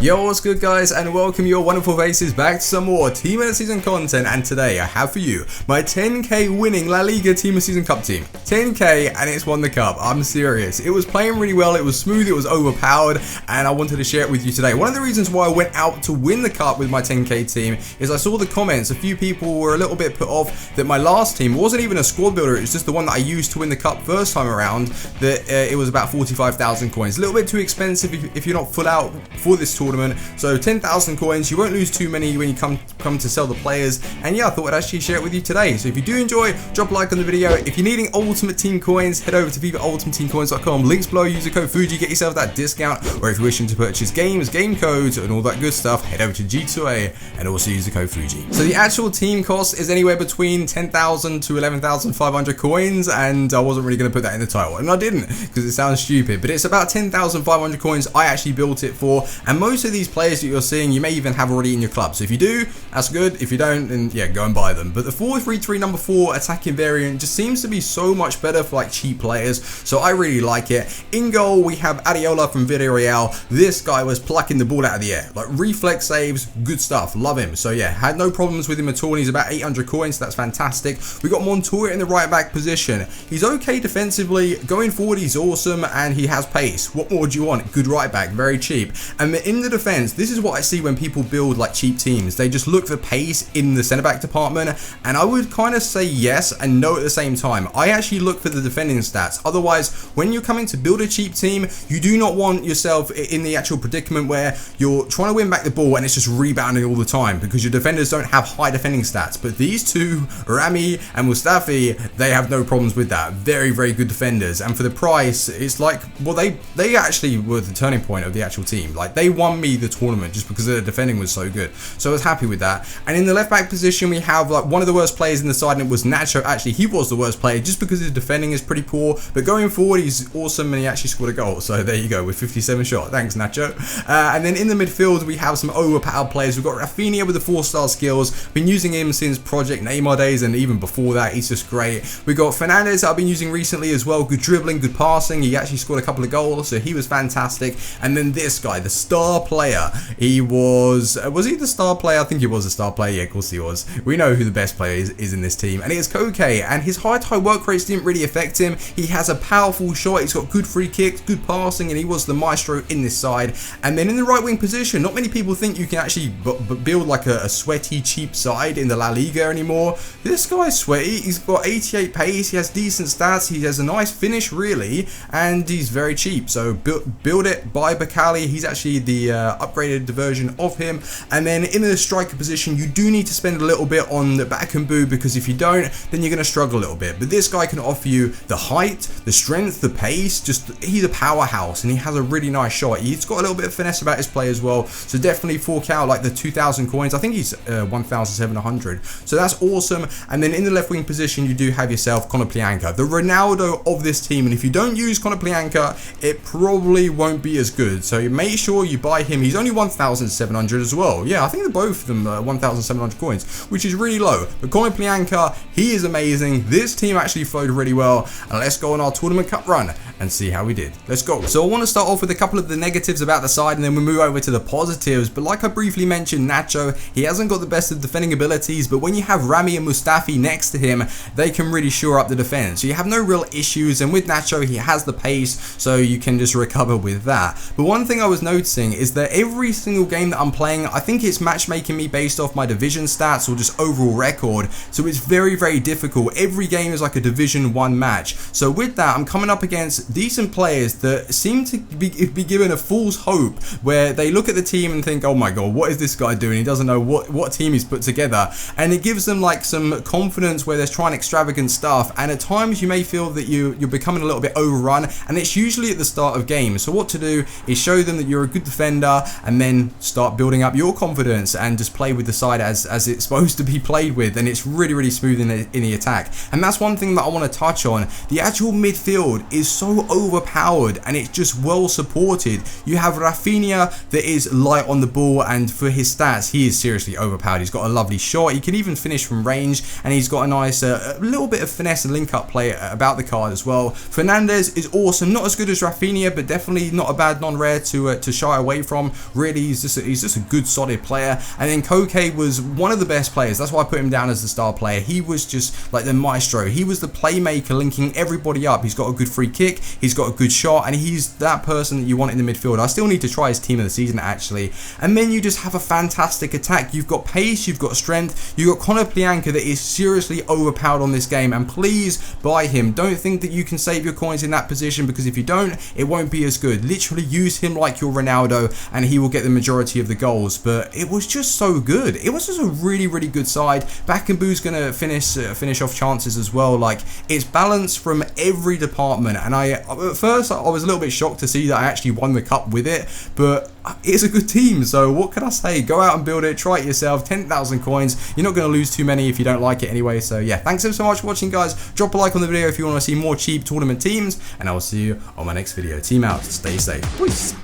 Yo, what's good guys, and welcome your wonderful faces back to some more Team of the Season content. And today I have for you my 10k winning La Liga Team of the Season Cup team. 10k and it's won the cup, I'm serious. It was playing really well, it was smooth, it was overpowered, and I wanted to share it with you today. One of the reasons why I went out to win the cup with my 10k team is I saw the comments. A few people were a little bit put off that my last team wasn't even a squad builder, it was just the one that I used to win the cup first time around, that it was about 45,000 coins. A little bit too expensive if you're not full out for this tournament. So 10,000 coins, you won't lose too many when you come to sell the players. And yeah, I thought I'd actually share it with you today. So if you do enjoy, drop a like on the video. If you're needing Ultimate Team coins, head over to FIFAUltimateTeamCoins.com. Links below, use the code Fuji, get yourself that discount. Or if you're wishing to purchase games, game codes, and all that good stuff, head over to G2A and also use the code Fuji. So the actual team cost is anywhere between 10,000 to 11,500 coins, and I wasn't really going to put that in the title, and I didn't because it sounds stupid, but it's about 10,500 coins I actually built it for. And most of these players that you're seeing, you may even have already in your club. So if you do, that's good. If you don't, then yeah, go and buy them. But the 4-3-3 number 4 attacking variant just seems to be so much better for like cheap players. So I really like it. In goal, we have Adiola from Villarreal. This guy was plucking the ball out of the air. Like reflex saves, good stuff. Love him. So yeah, had no problems with him at all. And he's about 800 coins. So that's fantastic. We got Montoya in the right back position. He's okay defensively. Going forward, he's awesome. And he has pace. What more do you want? Good right back. Very cheap. And in the defense, this is what I see when people build like cheap teams. They just look for pace in the centre back department, and I would kind of say yes and no at the same time. I actually look for the defending stats. Otherwise, when you're coming to build a cheap team, you do not want yourself in the actual predicament where you're trying to win back the ball and it's just rebounding all the time because your defenders don't have high defending stats. But these two, Rami and Mustafi, they have no problems with that. Very, very good defenders, and for the price, it's like, well, they actually were the turning point of the actual team. Like, they won me the tournament just because their defending was so good. So I was happy with that. And in the left back position, we have like one of the worst players in the side, and it was Nacho. Actually, he was the worst player just because his defending is pretty poor, but going forward, he's awesome, and he actually scored a goal. So there you go, with 57 shot. Thanks, Nacho. And then in the midfield, we have some overpowered players. We've got Rafinha with the 4-star skills. Been using him since Project Neymar days, and even before that, he's just great. We got Fernandez, I've been using recently as well. Good dribbling, good passing. He actually scored a couple of goals, so he was fantastic. And then this guy, the star player, he was he the star player? I think he was a star player. Yeah, of course he was. We know who the best player is in this team, and it is Koke. And his high work rates didn't really affect him. He has a powerful shot. He's got good free kicks, good passing, and he was the maestro in this side. And then in the right wing position, not many people think you can actually build like a sweaty, cheap side in the La Liga anymore. This guy's sweaty. He's got 88 pace. He has decent stats. He has a nice finish, really, and he's very cheap. So build it, buy Bakali. He's actually the upgraded version of him. And then in the striker position, you do need to spend a little bit on the back and boo, because if you don't, then you're going to struggle a little bit. But this guy can offer you the height, the strength, the pace. Just, he's a powerhouse, and he has a really nice shot. He's got a little bit of finesse about his play as well, so definitely fork out like the 2,000 coins. I think he's 1,700, so that's awesome. And then in the left wing position, you do have yourself Konoplyanka, the Ronaldo of this team, and if you don't use Konoplyanka, it probably won't be as good. So make sure you buy him. He's only 1,700 as well. Yeah, I think they're both of them 1,700 coins, which is really low. But Konoplyanka, he is amazing. This team actually flowed really well, and let's go on our tournament cup run and see how we did. Let's go. So I want to start off with a couple of the negatives about the side, and then we move over to the positives. But like I briefly mentioned, Nacho, he hasn't got the best of defending abilities, but when you have Rami and Mustafi next to him, they can really shore up the defense. So you have no real issues, and with Nacho, he has the pace, so you can just recover with that. But one thing I was noticing is that every single game that I'm playing, I think it's matchmaking me based off my division stats or just overall record, so it's very, very difficult. Every game is like a Division 1 match. So with that, I'm coming up against decent players that seem to be given a fool's hope, where they look at the team and think, oh my god, what is this guy doing? He doesn't know what team he's put together, and it gives them like some confidence where they're trying extravagant stuff, and at times you may feel that you're becoming a little bit overrun, and it's usually at the start of games. So what to do is show them that you're a good defender, and then start building up your confidence and just play with the side as it's supposed to be played with, and it's really, really smooth in the attack. And that's one thing that I want to touch on. The actual midfield is so overpowered, and it's just well supported. You have Rafinha that is light on the ball, and for his stats, he is seriously overpowered. He's got a lovely shot. He can even finish from range, and he's got a nice a little bit of finesse and link-up play about the card as well. Fernandez is awesome. Not as good as Rafinha, but definitely not a bad non-rare to shy away from. Really, he's just a good, solid player. And then Koke was one of the best players. That's why I put him down as the star player. He was just like the maestro. He was the playmaker, linking everybody up. He's got a good free kick. He's got a good shot, and he's that person that you want in the midfield. I still need to try his team of the season, actually. And then you just have a fantastic attack. You've got pace, you've got strength, you've got Connor Plianka that is seriously overpowered on this game, and please buy him. Don't think that you can save your coins in that position, because if you don't, it won't be as good. Literally use him like your Ronaldo, and he will get the majority of the goals. But it was just so good. It was just a really, really good side. Bakambu's going to finish off chances as well. Like, it's balanced from every department, and at first I was a little bit shocked to see that I actually won the cup with it, but it's a good team, so what can I say? Go out and build it, try it yourself. 10,000 coins, you're not going to lose too many if you don't like it anyway. So yeah, thanks so much for watching, guys. Drop a like on the video if you want to see more cheap tournament teams, and I will see you on my next video. Team out, stay safe, peace.